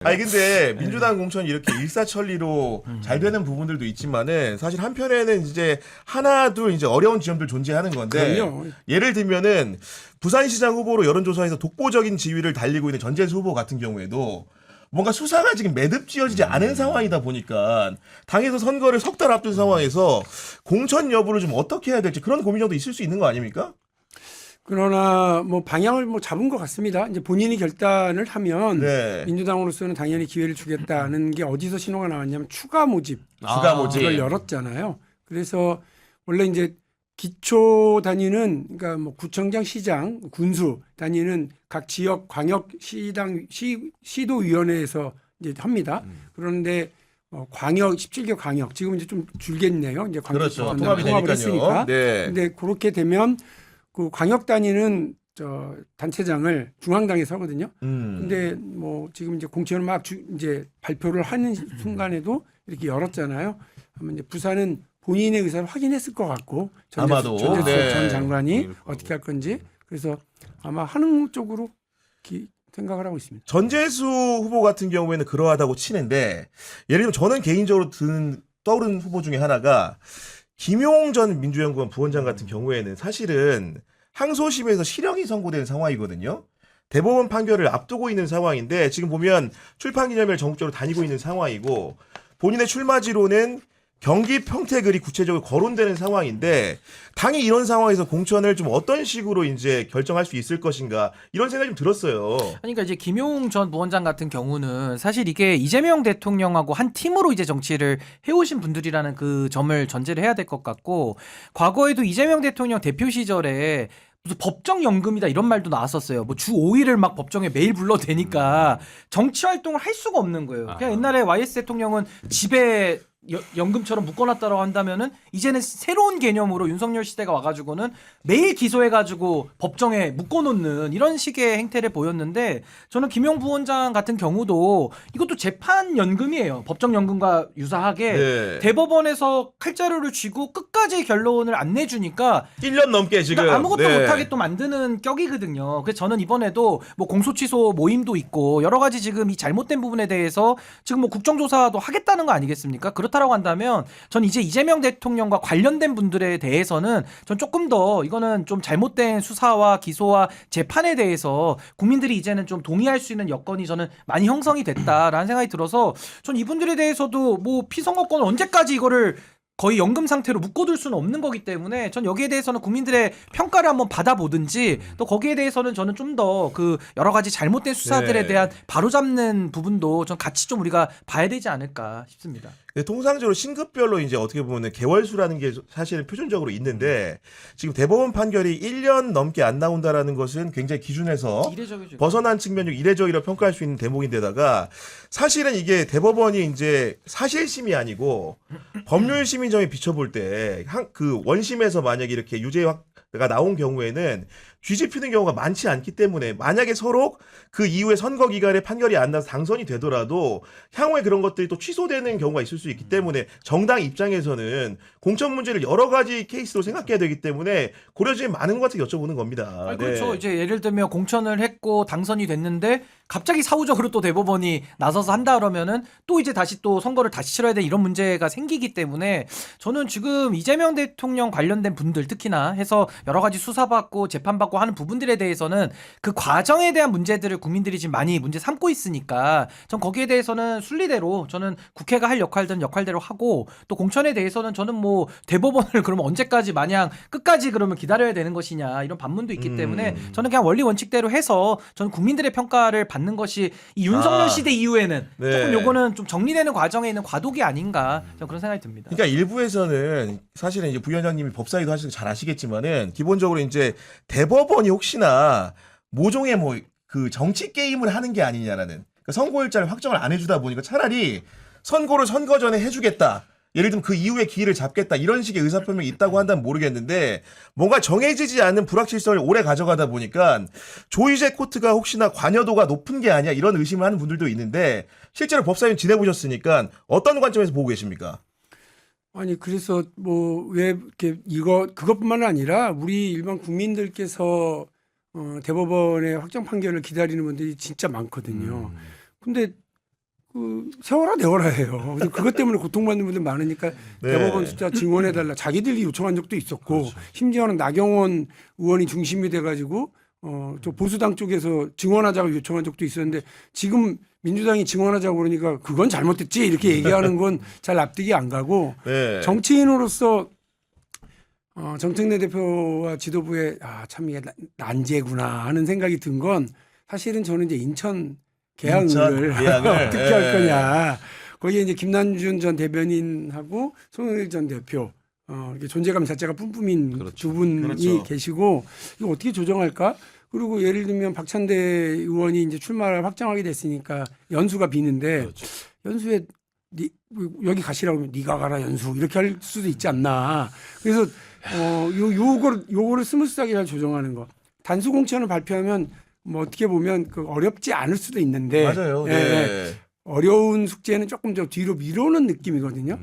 아니 근데 민주당 공천이 이렇게 일사천리로 잘 되는 부분들도 있지만은 사실 한편에는 이제 하나 둘 이제 어려운 지점들 존재하는 건데 그럼요. 예를 들면은 부산시장 후보로 여론조사에서 독보적인 지위를 달리고 있는 전재수 후보 같은 경우에도 뭔가 수사가 지금 매듭지어지지 않은 상황이다 보니까 당에서 선거를 석 달 앞둔 상황에서 공천 여부를 좀 어떻게 해야 될지 그런 고민도 있을 수 있는 거 아닙니까? 그러나 뭐 방향을 뭐 잡은 것 같습니다. 이제 본인이 결단을 하면 네. 민주당으로서는 당연히 기회를 주겠다는 게 어디서 신호가 나왔냐면 추가 모집 추가 모집. 을 열었잖아요. 그래서 원래 이제 기초 단위는 그러니까 뭐 구청장, 시장, 군수 단위는 각 지역 광역 시당 시도위원회에서 이제 합니다. 그런데 광역 17개 광역 지금 이제 좀 줄겠네요. 이제 광역 그렇죠. 통합을 통합이 했으니까. 되니까요. 네. 근데 그렇게 되면 그 광역 단위는 저 단체장을 중앙당에서 하거든요. 근데 뭐 지금 이제 공천을 막 이제 발표를 하는 순간에도 이렇게 열었잖아요. 그러면 이제 부산은 본인의 의사를 확인했을 것 같고 아마도. 전재수 네. 전 장관이 어떻게 할 건지 그래서 아마 하는 쪽으로 생각을 하고 있습니다. 전재수 후보 같은 경우에는 그러하다고 치는데 예를 들면 저는 개인적으로 떠오르는 후보 중에 하나가 김용 전 민주연구원 부원장 같은 경우에는 사실은 항소심에서 실형이 선고된 상황이거든요. 대법원 판결을 앞두고 있는 상황인데 지금 보면 출판기념회를 전국적으로 다니고 있는 상황이고 본인의 출마지로는 경기 평택을이 구체적으로 거론되는 상황인데 당이 이런 상황에서 공천을 좀 어떤 식으로 이제 결정할 수 있을 것인가 이런 생각이 좀 들었어요. 그러니까 이제 김용 전 부원장 같은 경우는 사실 이게 이재명 대통령하고 한 팀으로 이제 정치를 해오신 분들이라는 그 점을 전제를 해야 될 것 같고 과거에도 이재명 대통령 대표 시절에 무슨 법정연금이다 이런 말도 나왔었어요. 뭐 주 5일을 막 법정에 매일 불러대니까 정치 활동을 할 수가 없는 거예요. 그냥 옛날에 YS 대통령은 집에 연금처럼 묶어놨다라고 한다면은 이제는 새로운 개념으로 윤석열 시대가 와가지고는 매일 기소해가지고 법정에 묶어놓는 이런 식의 행태를 보였는데 저는 김용 부원장 같은 경우도 이것도 재판 연금이에요. 법정 연금과 유사하게 네. 대법원에서 칼자루를 쥐고 끝까지 결론을 안 내주니까 1년 넘게 지금 그러니까 아무것도 네. 못하게 또 만드는 격이거든요. 그래서 저는 이번에도 뭐 공소 취소 모임도 있고 여러 가지 지금 이 잘못된 부분에 대해서 지금 뭐 국정조사도 하겠다는 거 아니겠습니까? 그렇다라고 한다면 전 이제 이재명 대통령과 관련된 분들에 대해서는 전 조금 더 이거는 좀 잘못된 수사와 기소와 재판에 대해서 국민들이 이제는 좀 동의할 수 있는 여건이 저는 많이 형성이 됐다라는 생각이 들어서 전 이분들에 대해서도 뭐 피선거권을 언제까지 이거를 거의 연금 상태로 묶어둘 수는 없는 거기 때문에 전 여기에 대해서는 국민들의 평가를 한번 받아보든지 또 거기에 대해서는 저는 좀 더 그 여러 가지 잘못된 수사들에 네. 대한 바로잡는 부분도 전 같이 좀 우리가 봐야 되지 않을까 싶습니다. 통상적으로 신급별로 이제 어떻게 보면 개월수라는 게 사실은 표준적으로 있는데 지금 대법원 판결이 1년 넘게 안 나온다라는 것은 굉장히 기준에서 이례적이죠. 벗어난 측면 중 이례적이라고 평가할 수 있는 대목인데다가 사실은 이게 대법원이 이제 사실심이 아니고 법률심의점에 비춰볼 때 그 원심에서 만약에 이렇게 유죄가 나온 경우에는 뒤집히는 경우가 많지 않기 때문에 만약에 서로 그 이후에 선거 기간에 판결이 안 나서 당선이 되더라도 향후에 그런 것들이 또 취소되는 경우가 있을 수 있기 때문에 정당 입장에서는 공천 문제를 여러 가지 케이스로 생각해야 되기 때문에 고려지는 많은 것 같은 여쭤보는 겁니다. 아니, 그렇죠. 네. 이제 예를 들면 공천을 했고 당선이 됐는데 갑자기 사후적으로 또 대법원이 나서서 한다 그러면은 또 이제 다시 또 선거를 다시 치러야 돼 이런 문제가 생기기 때문에 저는 지금 이재명 대통령 관련된 분들 특히나 해서 여러 가지 수사받고 재판받고 하는 부분들에 대해서는 그 과정에 대한 문제들을 국민들이 지금 많이 문제 삼고 있으니까 전 거기에 대해서는 순리대로 저는 국회가 할 역할들은 역할대로 하고 또 공천에 대해서는 저는 뭐 대법원을 그러면 언제까지 마냥 끝까지 그러면 기다려야 되는 것이냐 이런 반문도 있기 때문에 저는 그냥 원리 원칙대로 해서 저는 국민들의 평가를 받는 것이 이 윤석열 시대 이후에는 네. 조금 요거는 좀 정리되는 과정에 있는 과도기 아닌가 저는 그런 생각이 듭니다. 그러니까 일부에서는 사실은 이제 부위원장님이 법사위도 하시고 잘 아시겠지만은 기본적으로 이제 대법원이 혹시나 모종의 뭐 그 정치 게임을 하는 게 아니냐라는 그러니까 선고일자를 확정을 안 해주다 보니까 차라리 선고를 선거 전에 해주겠다. 예를 들면 그 이후에 기일을 잡겠다 이런 식의 의사표명이 있다고 한다면 모르겠는데 뭔가 정해지지 않는 불확실성을 오래 가져가다 보니까 조희재 코트가 혹시나 관여도가 높은 게 아니야 이런 의심을 하는 분들도 있는데 실제로 법사위원 지내보셨으니까 어떤 관점에서 보고 계십니까? 아니 그래서 뭐 왜 이렇게 그것뿐만 아니라 우리 일반 국민들께서 대법원의 확정 판결을 기다리는 분들이 진짜 많거든요. 근데 그 세워라 내워라예요. 그래서 그것 때문에 고통받는 분들 많으니까 네. 대법원 숫자 증원해달라. 자기들이 요청한 적도 있었고 심지어는 나경원 의원이 중심이 돼가지고 저 보수당 쪽에서 증원하자고 요청한 적도 있었는데 지금 민주당이 증원하자고 그러니까 그건 잘못됐지 이렇게 얘기하는 건 잘 납득이 안 가고 네. 정치인으로서 정청래 대표와 지도부의 참 이게 난제구나 하는 생각이 든 건 사실은 저는 이제 인천 계양을 어떻게 예. 할 거냐. 거기에 이제 김남준 전 대변인하고 송영길 전 대표 이게 존재감 자체가 뿜뿜인 그렇죠. 두 분이 그렇죠. 계시고 이거 어떻게 조정할까? 그리고 예를 들면 박찬대 의원이 이제 출마를 확정하게 됐으니까 연수가 비는데 그렇죠. 연수에 여기 가시라고 하면 네가 가라 연수 이렇게 할 수도 있지 않나. 그래서 요거를 스무스하게 잘 조정하는 거. 단수 공천을 발표하면 뭐 어떻게 보면 그 어렵지 않을 수도 있는데 맞아요. 예, 네. 예. 어려운 숙제는 조금 더 뒤로 미루는 느낌이거든요.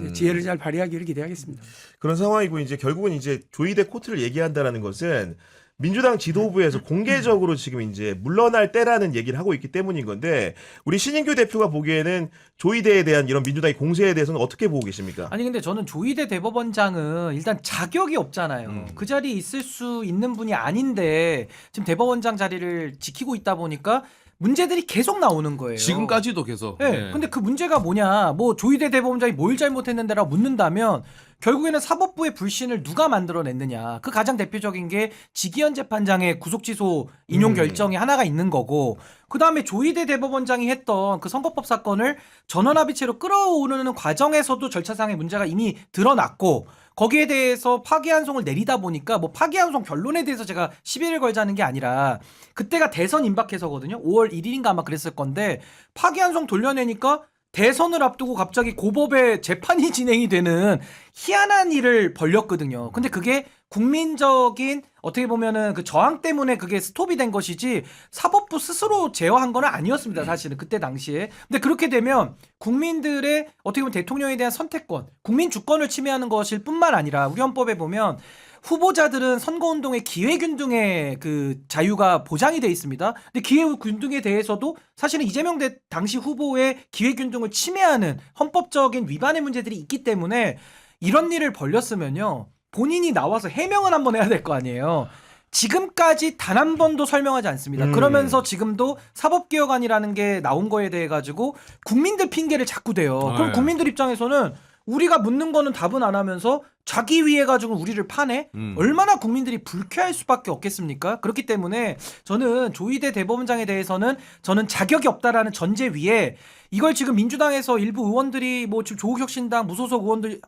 이제 지혜를 잘 발휘하기를 기대하겠습니다. 그런 상황이고 이제 결국은 이제 조이대 코트를 얘기한다라는 것은 민주당 지도부에서 공개적으로 지금 이제 물러날 때라는 얘기를 하고 있기 때문인 건데 우리 신인규 대표가 보기에는 조이대에 대한 이런 민주당의 공세에 대해서는 어떻게 보고 계십니까? 아니 근데 저는 조이대 대법원장은 일단 자격이 없잖아요. 그 자리에 있을 수 있는 분이 아닌데 지금 대법원장 자리를 지키고 있다 보니까 문제들이 계속 나오는 거예요. 지금까지도 계속. 네. 예. 근데 그 문제가 뭐냐? 뭐 조이대 대법원장이 뭘 잘못했는데라고 묻는다면 결국에는 사법부의 불신을 누가 만들어냈느냐? 그 가장 대표적인 게 지기현 재판장의 구속 취소 인용 결정이 하나가 있는 거고, 그 다음에 조이대 대법원장이 했던 그 선거법 사건을 전원합의체로 끌어오르는 과정에서도 절차상의 문제가 이미 드러났고. 거기에 대해서 파기환송을 내리다 보니까 뭐 파기환송 결론에 대해서 제가 시비를 걸자는 게 아니라 그때가 대선 임박해서거든요. 5월 1일인가 아마 그랬을 건데 파기환송 돌려내니까 대선을 앞두고 갑자기 고법의 재판이 진행이 되는 희한한 일을 벌였거든요. 근데 그게 국민적인 어떻게 보면은 그 저항 때문에 그게 스톱이 된 것이지 사법부 스스로 제어한 건 아니었습니다. 사실은 그때 당시에. 근데 그렇게 되면 국민들의 어떻게 보면 대통령에 대한 선택권, 국민 주권을 침해하는 것일 뿐만 아니라 우리 헌법에 보면 후보자들은 선거운동의 기회균등의 그 자유가 보장이 돼 있습니다. 근데 기회균등에 대해서도 사실은 이재명 당시 후보의 기회균등을 침해하는 헌법적인 위반의 문제들이 있기 때문에 이런 일을 벌였으면요. 본인이 나와서 해명을 한번 해야 될 거 아니에요. 지금까지 단 한 번도 설명하지 않습니다. 그러면서 지금도 사법개혁안이라는 게 나온 거에 대해 가지고 국민들 핑계를 자꾸 대요. 그럼 네. 국민들 입장에서는 우리가 묻는 거는 답은 안 하면서 자기 위해 가지고 우리를 파네? 얼마나 국민들이 불쾌할 수밖에 없겠습니까? 그렇기 때문에 저는 조이대 대법원장에 대해서는 저는 자격이 없다라는 전제 위에 이걸 지금 민주당에서 일부 의원들이 뭐 지금 조국혁신당 무소속 의원들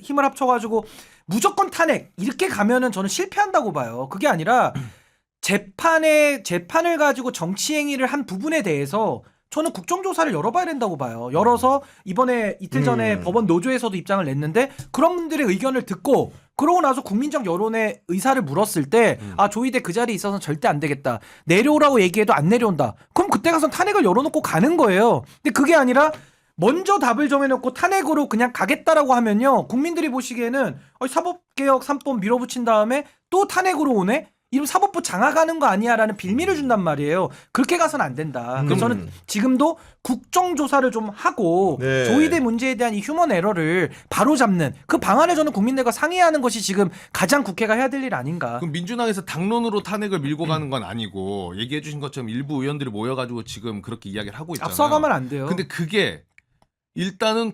힘을 합쳐가지고 무조건 탄핵 이렇게 가면은 저는 실패한다고 봐요. 그게 아니라 재판을 가지고 정치 행위를 한 부분에 대해서 저는 국정조사를 열어봐야 된다고 봐요. 열어서 이번에 이틀 전에 법원 노조에서도 입장을 냈는데 그런 분들의 의견을 듣고 그러고 나서 국민적 여론의 의사를 물었을 때 조이대 그 자리에 있어서는 절대 안 되겠다. 내려오라고 얘기해도 안 내려온다. 그럼 그때 가서 탄핵을 열어놓고 가는 거예요. 근데 그게 아니라 먼저 답을 정해놓고 탄핵으로 그냥 가겠다라고 하면요. 국민들이 보시기에는 사법개혁 3법 밀어붙인 다음에 또 탄핵으로 오네? 이러면 사법부 장악하는 거 아니야라는 빌미를 준단 말이에요. 그렇게 가서는 안 된다. 그래서 저는 지금도 국정조사를 좀 하고 네. 조이대 문제에 대한 이 휴먼 에러를 바로잡는 그 방안을 저는 국민들과 상의하는 것이 지금 가장 국회가 해야 될 일 아닌가. 그럼 민주당에서 당론으로 탄핵을 밀고 가는 건 아니고 얘기해 주신 것처럼 일부 의원들이 모여가지고 지금 그렇게 이야기를 하고 있잖아요. 앞서가면 안 돼요. 근데 그게 일단은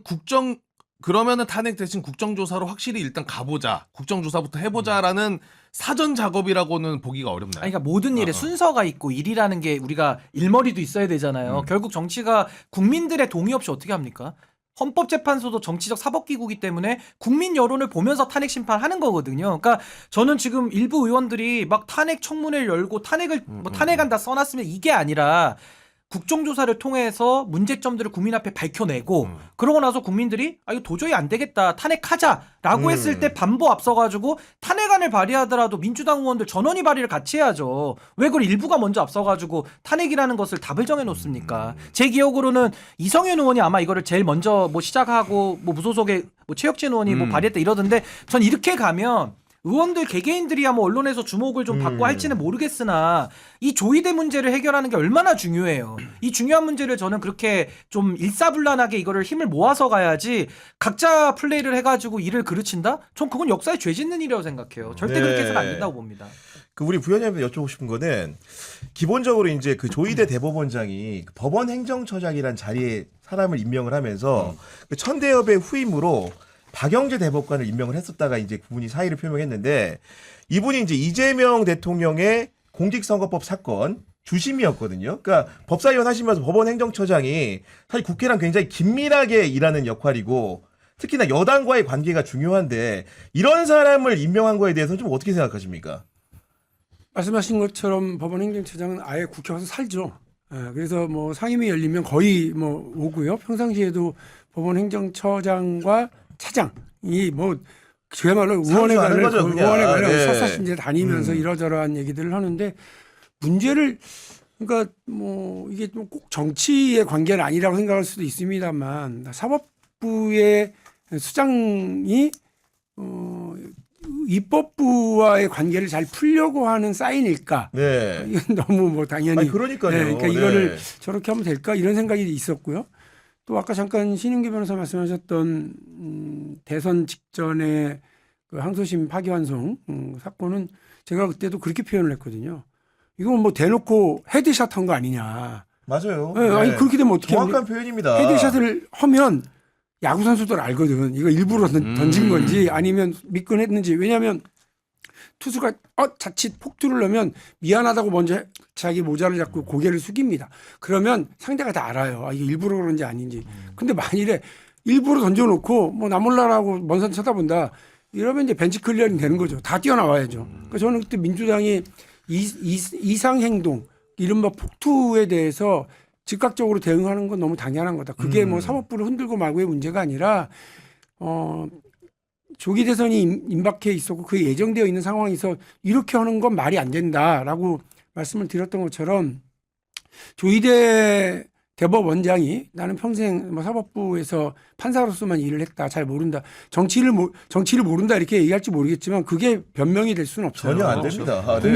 그러면은 탄핵 대신 국정조사로 확실히 일단 가보자. 국정조사부터 해보자라는 사전 작업이라고는 보기가 어렵나요? 아니, 그러니까 모든 일에 순서가 있고 일이라는 게 우리가 일머리도 있어야 되잖아요. 결국 정치가 국민들의 동의 없이 어떻게 합니까? 헌법재판소도 정치적 사법기구이기 때문에 국민 여론을 보면서 탄핵 심판하는 거거든요. 그러니까 저는 지금 일부 의원들이 막 탄핵 청문회를 열고 탄핵을 뭐 탄핵한다 써놨으면 이게 아니라 국정조사를 통해서 문제점들을 국민 앞에 밝혀내고 그러고 나서 국민들이 이거 도저히 안 되겠다 탄핵하자라고 했을 때 반보 앞서가지고 탄핵안을 발의하더라도 민주당 의원들 전원이 발의를 같이 해야죠. 왜 그걸 일부가 먼저 앞서가지고 탄핵이라는 것을 답을 정해놓습니까? 제 기억으로는 이성윤 의원이 아마 이거를 제일 먼저 뭐 시작하고 뭐 무소속의 뭐 최혁진 의원이 뭐 발의했다 이러던데 전 이렇게 가면 의원들 개개인들이야 뭐 언론에서 주목을 좀 받고 할지는 모르겠으나 이 조이대 문제를 해결하는 게 얼마나 중요해요. 이 중요한 문제를 저는 그렇게 좀 일사불란하게 이거를 힘을 모아서 가야지 각자 플레이를 해가지고 일을 그르친다? 전 그건 역사에 죄 짓는 일이라고 생각해요. 절대 네. 그렇게 해서는 안 된다고 봅니다. 그 우리 부위원장님한테 여쭤보고 싶은 거는 기본적으로 이제 그 조이대 대법원장이 그 법원 행정처장이란 자리에 사람을 임명을 하면서 그 천대엽의 후임으로 박영재 대법관을 임명을 했었다가 이제 그분이 사의를 표명했는데 이분이 이제 이재명 대통령의 공직선거법 사건 주심이었거든요. 그러니까 법사위원 하시면서 법원 행정처장이 사실 국회랑 굉장히 긴밀하게 일하는 역할이고 특히나 여당과의 관계가 중요한데 이런 사람을 임명한 거에 대해서는 좀 어떻게 생각하십니까? 말씀하신 것처럼 법원 행정처장은 아예 국회 와서 살죠. 예, 그래서 뭐 상임위 열리면 거의 뭐 오고요. 평상시에도 법원 행정처장과 차장이 뭐 그야말로 의원회 하는 거죠, 그냥. 의원회 관련 네. 서사신제 다니면서 이러저러한 얘기들을 하는데 문제를 그러니까 뭐 이게 좀 꼭 정치의 관계는 아니라고 생각할 수도 있습니다만 사법부의 수장이 입법부와의 관계를 잘 풀려고 하는 사인일까? 네. 이건 너무 뭐 당연히 아니, 그러니까요. 네, 그러니까 네. 이거를 저렇게 하면 될까 이런 생각이 있었고요. 또 아까 잠깐 신윤기 변호사 말씀하셨던 대선 직전에 그 항소심 파기환송 사건은 제가 그때도 그렇게 표현을 했거든요. 이건 뭐 대놓고 헤드샷 한 거 아니냐. 맞아요. 네, 아니 그렇게 되면 어떻게 정확한 합니까? 표현입니다. 헤드샷을 하면 야구 선수들 알거든. 이거 일부러 던진 건지 아니면 미끈했는지. 왜냐하면 투수가 자칫 폭투를 넣으면 미안하다고 먼저 자기 모자를 잡고 고개를 숙입니다. 그러면 상대가 다 알아요. 아, 이게 일부러 그런지 아닌지. 근데 만일에 일부러 던져놓고 뭐 나 몰라라고 먼 산 쳐다본다. 이러면 이제 벤치 클리어링 되는 거죠. 다 뛰어나와야죠. 그러니까 저는 그때 민주당이 이상 행동, 이른바 폭투에 대해서 즉각적으로 대응하는 건 너무 당연한 거다. 그게 뭐 사법부를 흔들고 말고의 문제가 아니라 조기 대선이 임박해 있었고 그게 예정되어 있는 상황에서 이렇게 하는 건 말이 안 된다라고 말씀을 드렸던 것처럼 조이대 대법원장이 나는 평생 뭐 사법부에서 판사로서만 일을 했다. 잘 모른다. 정치를 모른다 이렇게 얘기할지 모르겠지만 그게 변명이 될 수는 없어요. 전혀 안 됩니다. 아, 네.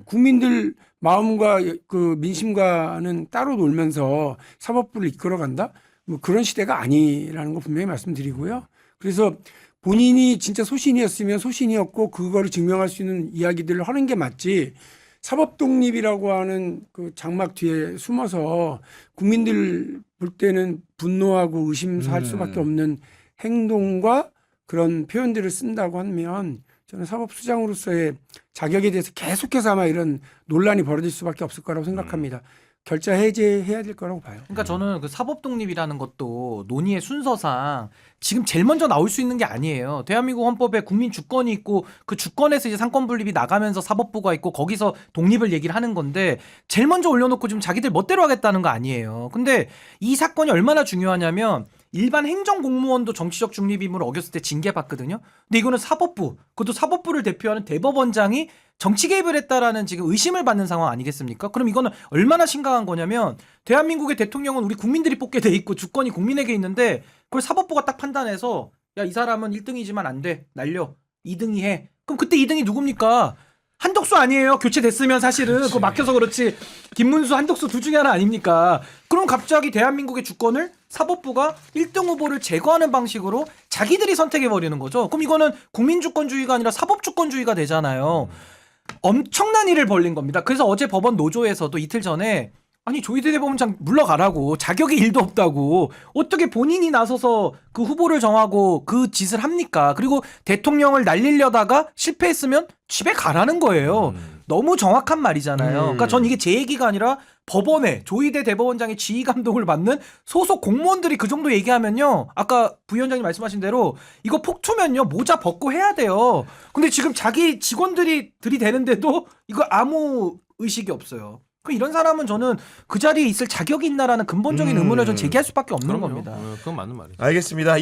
국민들 마음과 그 민심과는 따로 놀면서 사법부를 이끌어간다? 뭐 그런 시대가 아니라는 거 분명히 말씀드리고요. 그래서 본인이 진짜 소신이었으면 소신이었고 그거를 증명할 수 있는 이야기들을 하는 게 맞지. 사법 독립이라고 하는 그 장막 뒤에 숨어서 국민들 볼 때는 분노하고 의심할 수밖에 없는 행동과 그런 표현들을 쓴다고 하면 저는 사법수장으로서의 자격에 대해서 계속해서 아마 이런 논란이 벌어질 수밖에 없을 거라고 생각합니다. 결자 해제해야 될 거라고 봐요. 그러니까 저는 그 사법 독립이라는 것도 논의의 순서상 지금 제일 먼저 나올 수 있는 게 아니에요. 대한민국 헌법에 국민 주권이 있고 그 주권에서 이제 상권 분립이 나가면서 사법부가 있고 거기서 독립을 얘기를 하는 건데 제일 먼저 올려놓고 지금 자기들 멋대로 하겠다는 거 아니에요. 근데 이 사건이 얼마나 중요하냐면 일반 행정 공무원도 정치적 중립임을 어겼을 때 징계받거든요. 근데 이거는 사법부, 그것도 사법부를 대표하는 대법원장이 정치 개입을 했다라는 지금 의심을 받는 상황 아니겠습니까? 그럼 이거는 얼마나 심각한 거냐면 대한민국의 대통령은 우리 국민들이 뽑게 돼 있고 주권이 국민에게 있는데 그걸 사법부가 딱 판단해서 야, 이 사람은 1등이지만 안 돼. 날려. 2등이 해. 그럼 그때 2등이 누굽니까? 한덕수 아니에요. 교체됐으면 사실은 그거 막혀서 그렇지. 김문수, 한덕수 둘 중에 하나 아닙니까? 그럼 갑자기 대한민국의 주권을 사법부가 1등 후보를 제거하는 방식으로 자기들이 선택해 버리는 거죠. 그럼 이거는 국민주권주의가 아니라 사법주권주의가 되잖아요. 엄청난 일을 벌린 겁니다. 그래서 어제 법원 노조에서도 이틀 전에 아니 조이대 대법원장 물러가라고 자격이 1도 없다고 어떻게 본인이 나서서 그 후보를 정하고 그 짓을 합니까? 그리고 대통령을 날리려다가 실패했으면 집에 가라는 거예요. 너무 정확한 말이잖아요. 그러니까 전 이게 제 얘기가 아니라 법원에 조이대 대법원장의 지휘 감독을 받는 소속 공무원들이 그 정도 얘기하면요. 아까 부위원장님 말씀하신 대로 이거 폭투면요. 모자 벗고 해야 돼요. 근데 지금 자기 직원들이 들이대는데도 이거 아무 의식이 없어요. 이런 사람은 저는 그 자리에 있을 자격이 있나라는 근본적인 의문을 전 제기할 수밖에 없는 그럼요. 겁니다. 그건 맞는 말이죠. 알겠습니다.